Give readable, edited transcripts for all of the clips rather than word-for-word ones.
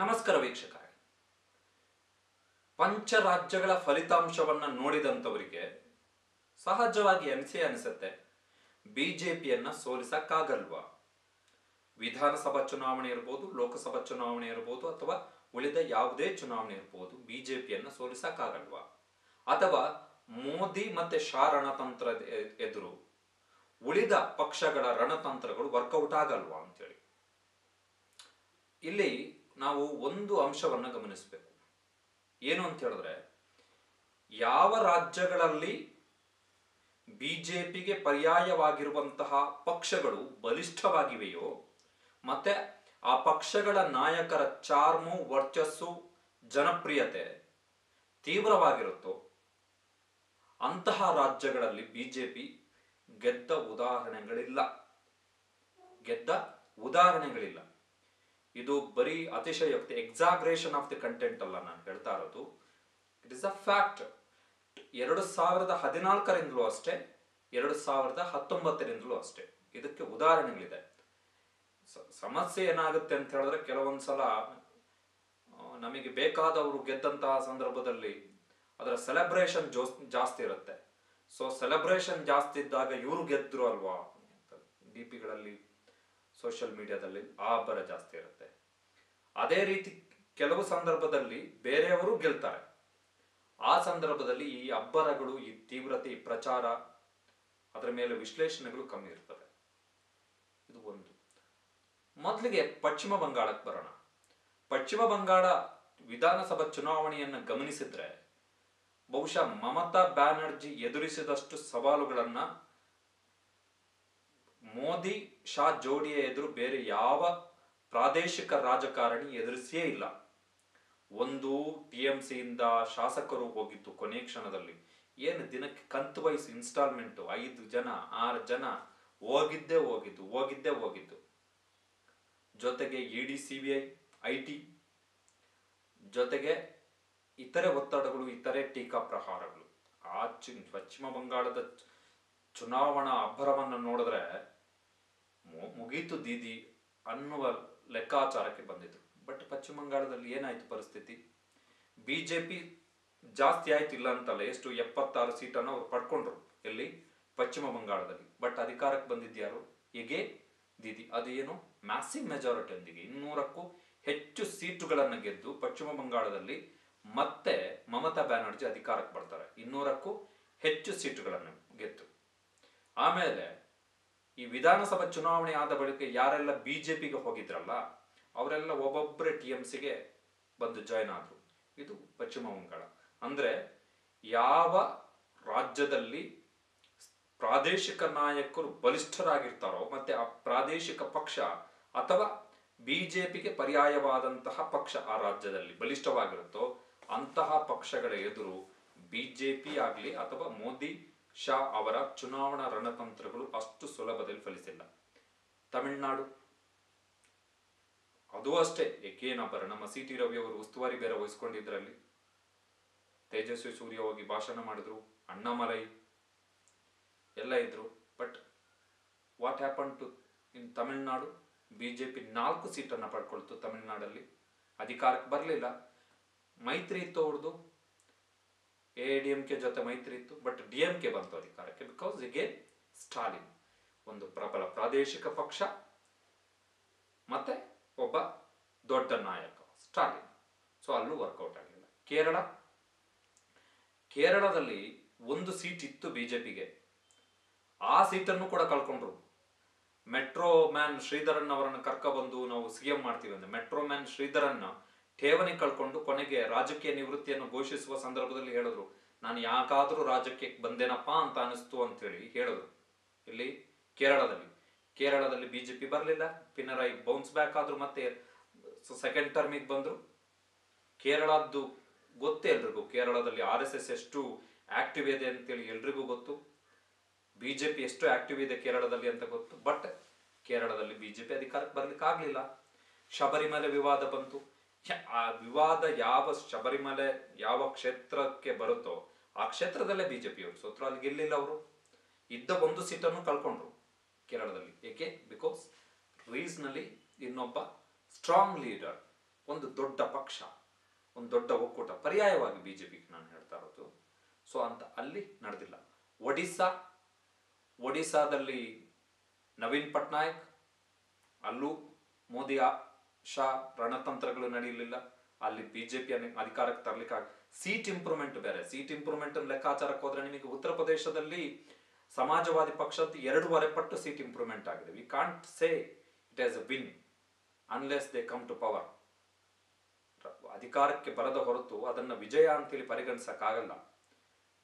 ನಮಸ್ಕಾರ ವೀಕ್ಷಕರೇ. ಪಂಚರಾಜ್ಯಗಳ ಫಲಿತಾಂಶವನ್ನ ನೋಡಿದಂತವರಿಗೆ ಸಹಜವಾಗಿ ಅನಿಸುತ್ತೆ, ಬಿಜೆಪಿಯನ್ನ ಸೋಲಿಸಕ್ಕಾಗಲ್ವಾ? ವಿಧಾನಸಭಾ ಚುನಾವಣೆ ಇರಬಹುದು, ಲೋಕಸಭಾ ಚುನಾವಣೆ ಇರಬಹುದು, ಅಥವಾ ಉಳಿದ ಯಾವುದೇ ಚುನಾವಣೆ ಇರಬಹುದು, ಬಿಜೆಪಿಯನ್ನ ಸೋಲಿಸಕ್ಕಾಗಲ್ವಾ? ಅಥವಾ ಮೋದಿ ಮತ್ತೆ ಶಾ ರಣತಂತ್ರ ಎದುರು ಉಳಿದ ಪಕ್ಷಗಳ ರಣತಂತ್ರಗಳು ವರ್ಕೌಟ್ ಆಗಲ್ವಾ ಅಂತೇಳಿ ಇಲ್ಲಿ ನಾವು ಒಂದು ಅಂಶವನ್ನು ಗಮನಿಸಬೇಕು. ಏನು ಅಂತ ಹೇಳಿದ್ರೆ, ಯಾವ ರಾಜ್ಯಗಳಲ್ಲಿ ಬಿಜೆಪಿಗೆ ಪರ್ಯಾಯವಾಗಿರುವಂತಹ ಪಕ್ಷಗಳು ಬಲಿಷ್ಠವಾಗಿವೆಯೋ ಮತ್ತೆ ಆ ಪಕ್ಷಗಳ ನಾಯಕರ ಚಾರ್ಮು, ವರ್ಚಸ್ಸು, ಜನಪ್ರಿಯತೆ ತೀವ್ರವಾಗಿರುತ್ತೋ ಅಂತಹ ರಾಜ್ಯಗಳಲ್ಲಿ ಬಿಜೆಪಿ ಗೆದ್ದ ಉದಾಹರಣೆಗಳಿಲ್ಲ. ಇದು ಬರೀ ಅತಿಶಯೋಕ್ತಿ, ಎಕ್ಸಾಗ್ರೇಷನ್ ಆಫ್ ದಿ ಕಂಟೆಂಟ್ ಅಲ್ಲ ನಾನು ಹೇಳ್ತಾ ಇರೋದು. It is a fact. 2014ರಿಂದಲೂ ಅಷ್ಟೇ, 2019ರಿಂದಲೂ ಅಷ್ಟೇ ಇದಕ್ಕೆ ಉದಾಹರಣೆಗಳಿದೆ. ಸಮಸ್ಯೆ ಏನಾಗುತ್ತೆ ಅಂತ ಹೇಳಿದ್ರೆ, ಕೆಲವೊಂದ್ಸಲ ನಮಗೆ ಬೇಕಾದವರು ಗೆದ್ದಂತಹ ಸಂದರ್ಭದಲ್ಲಿ ಅದರ ಸೆಲೆಬ್ರೇಷನ್ ಜಾಸ್ತಿ ಇರುತ್ತೆ. ಸೊ ಸೆಲೆಬ್ರೇಷನ್ ಜಾಸ್ತಿ ಇದ್ದಾಗ ಇವರು ಗೆದ್ರು ಅಲ್ವಾ, ಡಿಪಿಗಳಲ್ಲಿ ಸೋಷಿಯಲ್ ಮೀಡಿಯಾದಲ್ಲಿ ಆ ಅಬ್ಬರ ಜಾಸ್ತಿ ಇರುತ್ತೆ. ಅದೇ ರೀತಿ ಕೆಲವು ಸಂದರ್ಭದಲ್ಲಿ ಬೇರೆಯವರು ಗೆಲ್ತಾರೆ. ಆ ಸಂದರ್ಭದಲ್ಲಿ ಈ ಅಬ್ಬರಗಳು, ಈ ತೀವ್ರತೆ, ಈ ಪ್ರಚಾರ, ಅದರ ಮೇಲೆ ವಿಶ್ಲೇಷಣೆಗಳು ಕಮ್ಮಿ ಇರ್ತವೆ. ಇದು ಒಂದು. ಮೊದಲಿಗೆ ಪಶ್ಚಿಮ ಬಂಗಾಳಕ್ಕೆ ಬರೋಣ. ಪಶ್ಚಿಮ ಬಂಗಾಳ ವಿಧಾನಸಭಾ ಚುನಾವಣೆಯನ್ನು ಗಮನಿಸಿದ್ರೆ ಬಹುಶಃ ಮಮತಾ ಬ್ಯಾನರ್ಜಿ ಎದುರಿಸಿದಷ್ಟು ಸವಾಲುಗಳನ್ನ ಮೋದಿ ಶಾ ಜೋಡಿಯ ಎದುರು ಬೇರೆ ಯಾವ ಪ್ರಾದೇಶಿಕ ರಾಜಕಾರಣಿ ಎದುರಿಸಿಯೇ ಇಲ್ಲ. ಒಂದು ಟಿಎಂಸಿ ಇಂದ ಶಾಸಕರು ಹೋಗಿತ್ತು ಕೊನೆ ಕ್ಷಣದಲ್ಲಿ. ಏನು ದಿನಕ್ಕೆ ಕಂತು ವೈಸ್ ಇನ್ಸ್ಟಾಲ್ಮೆಂಟ್ 5 ಜನ 6 ಜನ ಹೋಗಿದ್ದೇ ಹೋಗಿದ್ದು. ಜೊತೆಗೆ ಇಡಿ, ಸಿಬಿಐ, ಐಟಿ, ಜೊತೆಗೆ ಇತರೆ ಒತ್ತಡಗಳು, ಇತರೆ ಟೀಕಾ ಪ್ರಹಾರಗಳು. ಪಶ್ಚಿಮ ಬಂಗಾಳದ ಚುನಾವಣಾ ಅಬ್ಬರವನ್ನು ನೋಡಿದ್ರೆ ಮುಗೀತು ದೀದಿ ಅನ್ನುವ ಲೆಕ್ಕಾಚಾರಕ್ಕೆ ಬಂದಿದ್ರು. ಬಟ್ ಪಶ್ಚಿಮ ಬಂಗಾಳದಲ್ಲಿ ಏನಾಯ್ತು ಪರಿಸ್ಥಿತಿ? ಬಿಜೆಪಿ ಜಾಸ್ತಿ ಆಯ್ತು, ಇಲ್ಲ ಅಂತಲ್ಲ. ಎಷ್ಟು 76 ಸೀಟನ್ನು ಅವ್ರು ಪಡ್ಕೊಂಡ್ರು ಎಲ್ಲಿ? ಪಶ್ಚಿಮ ಬಂಗಾಳದಲ್ಲಿ. ಬಟ್ ಅಧಿಕಾರಕ್ಕೆ ಬಂದಿದ್ಯಾರು? ಹೇಗೆ ದೀದಿ. ಅದು ಏನು? ಮ್ಯಾಸಿವ್ ಮೆಜಾರಿಟಿಯೊಂದಿಗೆ 200ಕ್ಕೂ ಹೆಚ್ಚು ಸೀಟುಗಳನ್ನು ಗೆದ್ದು ಪಶ್ಚಿಮ ಬಂಗಾಳದಲ್ಲಿ ಮತ್ತೆ ಮಮತಾ ಬ್ಯಾನರ್ಜಿ ಅಧಿಕಾರಕ್ಕೆ ಬರ್ತಾರೆ. 200ಕ್ಕೂ ಹೆಚ್ಚು ಸೀಟುಗಳನ್ನು ಗೆದ್ದು. ಆಮೇಲೆ ಈ ವಿಧಾನಸಭಾ ಚುನಾವಣೆ ಆದ ಬಳಿಕ ಯಾರೆಲ್ಲ ಬಿಜೆಪಿಗೆ ಹೋಗಿದ್ರಲ್ಲ ಅವರೆಲ್ಲ ಒಬ್ಬೊಬ್ಬರೇ ಟಿಎಂಸಿಗೆ ಬಂದು ಜಾಯ್ನ್ ಆದ್ರು. ಇದು ಪಶ್ಚಿಮ ಬಂಗಾಳ. ಅಂದ್ರೆ ಯಾವ ರಾಜ್ಯದಲ್ಲಿ ಪ್ರಾದೇಶಿಕ ನಾಯಕರು ಬಲಿಷ್ಠರಾಗಿರ್ತಾರೋ ಮತ್ತೆ ಆ ಪ್ರಾದೇಶಿಕ ಪಕ್ಷ ಅಥವಾ ಬಿಜೆಪಿಗೆ ಪರ್ಯಾಯವಾದಂತಹ ಪಕ್ಷ ಆ ರಾಜ್ಯದಲ್ಲಿ ಬಲಿಷ್ಠವಾಗಿರುತ್ತೋ ಅಂತಹ ಪಕ್ಷಗಳ ಎದುರು ಬಿಜೆಪಿ ಆಗಲಿ ಅಥವಾ ಮೋದಿ ಶಾ ಅವರ ಚುನಾವಣಾ ರಣತಂತ್ರಗಳು ಅಷ್ಟು ಸುಲಭದಲ್ಲಿ ಫಲಿಸಿಲ್ಲ. ತಮಿಳುನಾಡು ಅದು ಅಷ್ಟೇ. ಏಕೇನಬ್ಬರ. ನಮ್ಮ ಸಿ.ಟಿ. ರವಿ ಅವರು ಉಸ್ತುವಾರಿ ಬೇರೆ ವಹಿಸ್ಕೊಂಡಿದ್ರಲ್ಲಿ. ತೇಜಸ್ವಿ ಸೂರ್ಯ ಹೋಗಿ ಭಾಷಣ ಮಾಡಿದ್ರು, ಅಣ್ಣಾಮಲೈ ಎಲ್ಲ ಇದ್ರು. But what happen to in Tamil Nadu? BJP 4 ಸೀಟನ್ನು ಪಡ್ಕೊಳ್ತು ತಮಿಳುನಾಡಲ್ಲಿ. ಅಧಿಕಾರಕ್ಕೆ ಬರಲಿಲ್ಲ. ಮೈತ್ರಿ ಇತ್ತು ಅವ್ರದ್ದು, ಎಡಿಎಂಕೆ ಜೊತೆ ಮೈತ್ರಿ ಇತ್ತು. ಬಟ್ ಡಿಎಂಕೆ ಬಂತು ಅಧಿಕಾರಕ್ಕೆ. ಬಿಕಾಸ್ ಅಗೇನ್ ಸ್ಟಾಲಿನ್, ಒಂದು ಪ್ರಬಲ ಪ್ರಾದೇಶಿಕ ಪಕ್ಷ ಮತ್ತೆ ಒಬ್ಬ ದೊಡ್ಡ ನಾಯಕ ಸ್ಟಾಲಿನ್. ಸೊ ಅಲ್ಲೂ ವರ್ಕೌಟ್ ಆಗಲಿಲ್ಲ. ಕೇರಳದಲ್ಲಿ 1 ಸೀಟ್ ಇತ್ತು ಬಿಜೆಪಿಗೆ. ಆ ಸೀಟನ್ನು ಕೂಡ ಕಳ್ಕೊಂಡ್ರು. ಮೆಟ್ರೋ ಮ್ಯಾನ್ ಶ್ರೀಧರನ್ ಅವರನ್ನು ಕರ್ಕೊಬಂದು ನಾವು ಸಿಎಂ ಮಾಡ್ತೀವಿ ಅಂದ್ರೆ ಮೆಟ್ರೋ ಮ್ಯಾನ್ ಶ್ರೀಧರನ್ನ ಠೇವಣಿ ಕಳ್ಕೊಂಡು ಕೊನೆಗೆ ರಾಜಕೀಯ ನಿವೃತ್ತಿಯನ್ನು ಘೋಷಿಸುವ ಸಂದರ್ಭದಲ್ಲಿ ಹೇಳಿದ್ರು, ನಾನು ಯಾಕಾದ್ರೂ ರಾಜಕೀಯಕ್ಕೆ ಬಂದೇನಪ್ಪ ಅಂತ ಅನಿಸ್ತು ಅಂತೇಳಿ ಹೇಳಿದ್ರು. ಇಲ್ಲಿ ಕೇರಳದಲ್ಲಿ ಬಿಜೆಪಿ ಬರಲಿಲ್ಲ. ಪಿನರಾಯಿ ಬೌನ್ಸ್ ಬ್ಯಾಕ್ ಆದ್ರು, ಮತ್ತೆ ಸೆಕೆಂಡ್ ಟರ್ಮಿಗೆ ಬಂದ್ರು. ಕೇರಳದ್ದು ಗೊತ್ತೇ ಎಲ್ರಿಗೂ. ಕೇರಳದಲ್ಲಿ RSS ಎಷ್ಟು ಆಕ್ಟಿವ್ ಇದೆ ಅಂತೇಳಿ ಎಲ್ರಿಗೂ ಗೊತ್ತು. ಬಿಜೆಪಿ ಎಷ್ಟು ಆಕ್ಟಿವ್ ಇದೆ ಕೇರಳದಲ್ಲಿ ಅಂತ ಗೊತ್ತು. ಬಟ್ ಕೇರಳದಲ್ಲಿ ಬಿಜೆಪಿ ಅಧಿಕಾರಕ್ಕೆ ಬರ್ಲಿಕ್ಕೆ ಆಗ್ಲಿಲ್ಲ. ಶಬರಿಮಲೆ ವಿವಾದ ಬಂತು. ಆ ವಿವಾದ ಶಬರಿಮಲೆ ಯಾವ ಕ್ಷೇತ್ರಕ್ಕೆ ಬರುತ್ತೋ ಆ ಕ್ಷೇತ್ರದಲ್ಲೇ ಬಿಜೆಪಿಯವರು ಸೋತ್ರು. ಅಲ್ಲಿ ಗೆಲ್ಲಿಲ್ಲ ಅವರು. ಇದ್ದ 1 ಸೀಟನ್ನು ಕಳ್ಕೊಂಡ್ರು ಕೇರಳದಲ್ಲಿ. ಏಕೆ? ಬಿಕಾಸ್ ರೀಸ್ನಲ್ಲಿ ಇನ್ನೊಬ್ಬ ಸ್ಟ್ರಾಂಗ್ ಲೀಡರ್ ಒಂದು ದೊಡ್ಡ ಪಕ್ಷ, ಒಂದು ದೊಡ್ಡ ಒಕ್ಕೂಟ, ಪರ್ಯಾಯವಾಗಿ ಬಿಜೆಪಿಗೆ ನಾನು ಹೇಳ್ತಾ ಇರೋದು. ಸೊ ಅಂತ ಅಲ್ಲಿ ನಡೆದಿಲ್ಲ. ಒಡಿಸ್ಸಾದಲ್ಲಿ ನವೀನ್ ಪಟ್ನಾಯಕ್, ಅಲ್ಲೂ ಮೋದಿ ಶಾ ರಣತಂತ್ರಗಳು ನಡೆಯಲಿಲ್ಲ. ಅಲ್ಲಿ ಬಿಜೆಪಿ ಅಧಿಕಾರಕ್ಕೆ ತರಲಿಕ್ಕೆ ಸೀಟ್ ಇಂಪ್ರೂವ್ಮೆಂಟ್ ಬೇರೆ. ಸೀಟ್ ಇಂಪ್ರೂವ್ಮೆಂಟ್ ಲೆಕ್ಕಾಚಾರಕ್ಕೆ ಹೋದ್ರೆ ನಿಮಗೆ ಉತ್ತರ ಪ್ರದೇಶದಲ್ಲಿ ಸಮಾಜವಾದಿ ಪಕ್ಷದ 2.5 ಪಟ್ಟು ಸೀಟ್ ಇಂಪ್ರೂವ್ಮೆಂಟ್ ಆಗಿದೆ. We can't say it as a win unless they come to power. ಅಧಿಕಾರಕ್ಕೆ ಬರದ ಹೊರತು ಅದನ್ನ ವಿಜಯ ಅಂತೇಳಿ ಪರಿಗಣಿಸಕ್ಕಾಗಲ್ಲ.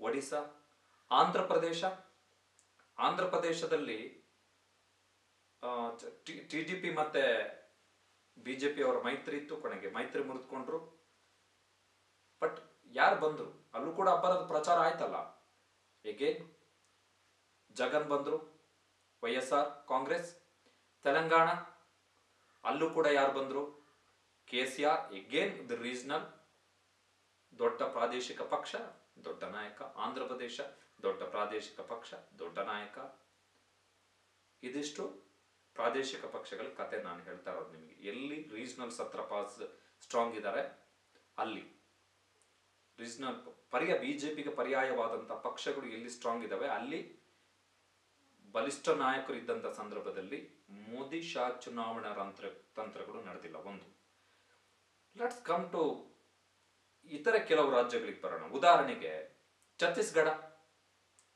ಒಡಿಸ್ಸಾ, ಆಂಧ್ರ ಪ್ರದೇಶದಲ್ಲಿ ಟಿಡಿಪಿ ಮತ್ತೆ ಬಿಜೆಪಿ ಅವರ ಮೈತ್ರಿ ಇತ್ತು, ಕೊನೆಗೆ ಮೈತ್ರಿ ಮುರಿದುಕೊಂಡ್ರು. ಬಟ್ ಯಾರು ಬಂದ್ರು ಅಲ್ಲೂ ಕೂಡ ಅಬ್ಬರದ ಪ್ರಚಾರ ಆಯ್ತಲ್ಲ. ಎಗೇನ್ ಜಗನ್ ಬಂದ್ರು, YSR ಕಾಂಗ್ರೆಸ್. ತೆಲಂಗಾಣ ಅಲ್ಲೂ ಕೂಡ ಯಾರು ಬಂದ್ರು? KCR, ಎಗೇನ್ ದ ರೀಜನಲ್, ದೊಡ್ಡ ಪ್ರಾದೇಶಿಕ ಪಕ್ಷ, ದೊಡ್ಡ ನಾಯಕ. ಆಂಧ್ರ ಪ್ರದೇಶ ದೊಡ್ಡ ಪ್ರಾದೇಶಿಕ ಪಕ್ಷ, ದೊಡ್ಡ ನಾಯಕ. ಇದಿಷ್ಟು ಪ್ರಾದೇಶಿಕ ಪಕ್ಷಗಳ ಕತೆ ನಾನು ಹೇಳ್ತಾ ಇರೋದು ನಿಮಗೆ. ಎಲ್ಲಿ ರೀಜನಲ್ ಸತ್ರಪಾಸ್ ಸ್ಟ್ರಾಂಗ್ ಇದ್ದಾರೆ ಅಲ್ಲಿ, ರೀಜನಲ್ ಬಿಜೆಪಿಗೆ ಪರ್ಯಾಯವಾದಂತಹ ಪಕ್ಷಗಳು ಎಲ್ಲಿ ಸ್ಟ್ರಾಂಗ್ ಇದಾವೆ ಅಲ್ಲಿ ಬಲಿಷ್ಠ ನಾಯಕರು ಇದ್ದಂತ ಸಂದರ್ಭದಲ್ಲಿ ಮೋದಿ ಶಾ ಚುನಾವಣಾ ತಂತ್ರಗಳು ನಡೆದಿಲ್ಲ. ಒಂದು, ಲೆಟ್ಸ್ ಕಮ್ ಟು ಇತರ ಕೆಲವು ರಾಜ್ಯಗಳಿಗೆ ಬರೋಣ. ಉದಾಹರಣೆಗೆ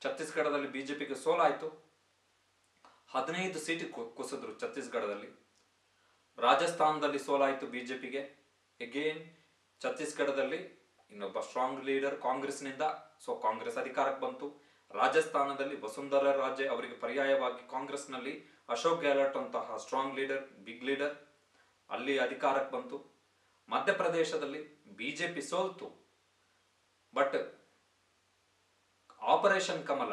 ಛತ್ತೀಸ್ಗಢದಲ್ಲಿ ಬಿಜೆಪಿಗೆ ಸೋಲಾಯಿತು, 15 ಸೀಟ್ ಕುಸಿದ್ರು ಛತ್ತೀಸ್ಗಢದಲ್ಲಿ. ರಾಜಸ್ಥಾನದಲ್ಲಿ ಸೋಲಾಯಿತು ಬಿಜೆಪಿಗೆ. ಎಗೇನ್ ಛತ್ತೀಸ್ಗಢದಲ್ಲಿ ಇನ್ನೊಬ್ಬ ಸ್ಟ್ರಾಂಗ್ ಲೀಡರ್ ಕಾಂಗ್ರೆಸ್ನಿಂದ, ಸೊ ಕಾಂಗ್ರೆಸ್ ಅಧಿಕಾರಕ್ಕೆ ಬಂತು. ರಾಜಸ್ಥಾನದಲ್ಲಿ ವಸುಂಧರಾ ರಾಜೆ ಅವರಿಗೆ ಪರ್ಯಾಯವಾಗಿ ಕಾಂಗ್ರೆಸ್ನಲ್ಲಿ ಅಶೋಕ್ ಗೆಹ್ಲೋಟ್ ಅಂತಹ ಸ್ಟ್ರಾಂಗ್ ಲೀಡರ್, ಬಿಗ್ ಲೀಡರ್, ಅಲ್ಲಿ ಅಧಿಕಾರಕ್ಕೆ ಬಂತು. ಮಧ್ಯಪ್ರದೇಶದಲ್ಲಿ ಬಿಜೆಪಿ ಸೋಲ್ತು, ಬಟ್ ಆಪರೇಷನ್ ಕಮಲ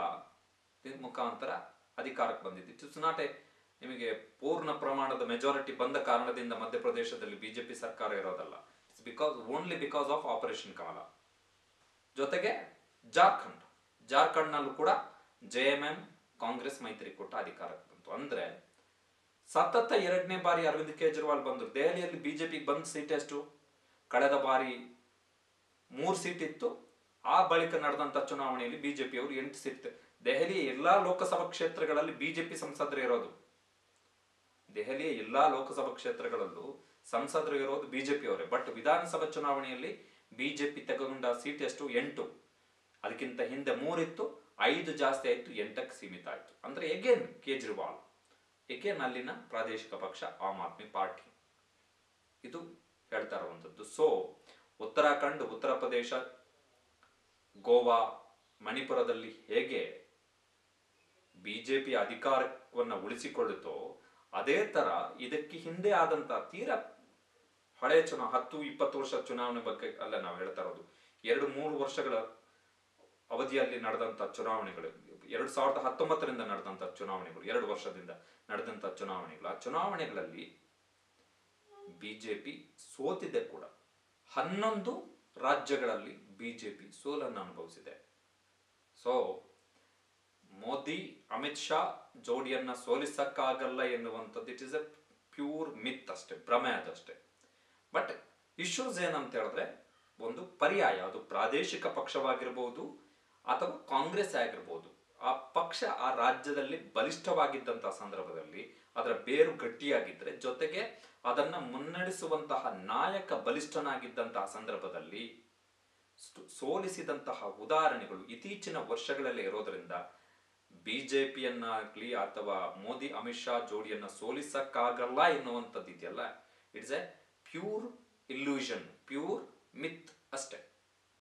ಮುಖಾಂತರ ಅಧಿಕಾರಕ್ಕೆ ಬಂದಿದ್ದು. ಇಟ್ಸ್ ನಾಟ್ ನಿಮಗೆ ಪೂರ್ಣ ಪ್ರಮಾಣದ ಮೆಜಾರಿಟಿ ಬಂದ ಕಾರಣದಿಂದ ಮಧ್ಯಪ್ರದೇಶದಲ್ಲಿ ಬಿಜೆಪಿ ಸರ್ಕಾರ ಇರೋದಲ್ಲ. It's only because of operation Kamala. ಜೊತೆಗೆ ಜಾರ್ಖಂಡ್ನಲ್ಲೂ ಕೂಡ JMM ಕಾಂಗ್ರೆಸ್ ಮೈತ್ರಿಕೂಟ ಅಧಿಕಾರಕ್ಕೆ ಬಂತು. ಅಂದ್ರೆ ಸತತ 2ನೇ ಬಾರಿ ಅರವಿಂದ್ ಕೇಜ್ರಿವಾಲ್ ಬಂದ್ರು. ದೆಹಲಿಯಲ್ಲಿ ಬಿಜೆಪಿಗೆ ಬಂದ ಸೀಟ್ ಎಷ್ಟು? ಕಳೆದ ಬಾರಿ 3 ಸೀಟ್ ಇತ್ತು. ಆ ಬಳಿಕ ನಡೆದಂತ ಚುನಾವಣೆಯಲ್ಲಿ ಬಿಜೆಪಿ ಅವರು 8 ಸೀಟ್. ದೆಹಲಿಯ ಎಲ್ಲಾ ಲೋಕಸಭಾ ಕ್ಷೇತ್ರಗಳಲ್ಲಿ ಬಿಜೆಪಿ ಸಂಸದರು ಇರೋದು. ದೆಹಲಿಯ ಎಲ್ಲಾ ಲೋಕಸಭಾ ಕ್ಷೇತ್ರಗಳಲ್ಲೂ ಸಂಸದರು ಇರೋದು ಬಿಜೆಪಿ ಅವರೇ. ಬಟ್ ವಿಧಾನಸಭಾ ಚುನಾವಣೆಯಲ್ಲಿ ಬಿಜೆಪಿ ತಗೊಂಡ ಸೀಟ್ ಎಷ್ಟು? 8. ಅದಕ್ಕಿಂತ ಹಿಂದೆ 3 ಇತ್ತು, 5 ಜಾಸ್ತಿ ಆಯ್ತು, 8ಕ್ಕೆ ಸೀಮಿತ ಆಯ್ತು. ಅಂದ್ರೆ ಎಗೇನ್ ಕೇಜ್ರಿವಾಲ್, ಎಗೇನ್ ಅಲ್ಲಿನ ಪ್ರಾದೇಶಿಕ ಪಕ್ಷ ಆಮ್ ಆದ್ಮಿ ಪಾರ್ಟಿ. ಇದು ಹೇಳ್ತಾ ಇರುವಂತದ್ದು. ಸೊ ಉತ್ತರಾಖಂಡ್, ಉತ್ತರ ಪ್ರದೇಶ, ಗೋವಾ, ಮಣಿಪುರದಲ್ಲಿ ಹೇಗೆ ಬಿಜೆಪಿ ಅಧಿಕಾರವನ್ನ ಉಳಿಸಿಕೊಳ್ಳುತ್ತೋ ಅದೇ ತರ ಇದಕ್ಕೆ ಹಿಂದೆ ಆದಂತ ತೀರಾ ಹಳೆ 10-20 ವರ್ಷ ಚುನಾವಣೆ ಬಗ್ಗೆ ಅಲ್ಲ ನಾವು ಹೇಳ್ತಾ ಇರೋದು. 2-3 ವರ್ಷಗಳ ಅವಧಿಯಲ್ಲಿ ನಡೆದಂತ ಚುನಾವಣೆಗಳು, 2019ರಿಂದ ನಡೆದಂತ ಚುನಾವಣೆಗಳು, 2 ವರ್ಷದಿಂದ ನಡೆದಂತ ಚುನಾವಣೆಗಳು. ಆ ಚುನಾವಣೆಗಳಲ್ಲಿ ಬಿಜೆಪಿ ಸೋತಿದೆ ಕೂಡ. 11 ರಾಜ್ಯಗಳಲ್ಲಿ ಬಿಜೆಪಿ ಸೋಲನ್ನು ಅನುಭವಿಸಿದೆ. ಸೊ ಮೋದಿ ಅಮಿತ್ ಶಾ ಜೋಡಿಯನ್ನ ಸೋಲಿಸಕ್ಕಾಗಲ್ಲ ಎನ್ನುವಂಥದ್ದು it is A pure myth ಅಷ್ಟೇ, ಭ್ರಮೆ ಅದಷ್ಟೇ. ಬಟ್ ಇಶ್ಯೂಸ್ ಏನಂತ ಹೇಳಿದ್ರೆ, ಒಂದು ಪರ್ಯಾಯ, ಅದು ಪ್ರಾದೇಶಿಕ ಪಕ್ಷವಾಗಿರ್ಬೋದು ಅಥವಾ ಕಾಂಗ್ರೆಸ್ ಆಗಿರ್ಬೋದು, ಆ ಪಕ್ಷ ಆ ರಾಜ್ಯದಲ್ಲಿ ಬಲಿಷ್ಠವಾಗಿದ್ದಂತಹ ಸಂದರ್ಭದಲ್ಲಿ ಅದರ ಬೇರು ಗಟ್ಟಿಯಾಗಿದ್ರೆ, ಜೊತೆಗೆ ಅದನ್ನ ಮುನ್ನಡೆಸುವಂತಹ ನಾಯಕ ಬಲಿಷ್ಠನಾಗಿದ್ದಂತಹ ಸಂದರ್ಭದಲ್ಲಿ ಸೋಲಿಸಿದಂತಹ ಉದಾಹರಣೆಗಳು ಇತ್ತೀಚಿನ ವರ್ಷಗಳಲ್ಲಿ ಇರೋದ್ರಿಂದ ಬಿಜೆಪಿಯನ್ನಾಗ್ಲಿ ಅಥವಾ ಮೋದಿ ಅಮಿತ್ ಶಾ ಜೋಡಿಯನ್ನ ಸೋಲಿಸಕ್ಕಾಗಲ್ಲ ಎನ್ನುವಂಥದ್ದು ಇದೆಯಲ್ಲ, it's a pure illusion, pure myth ಅಷ್ಟೇ.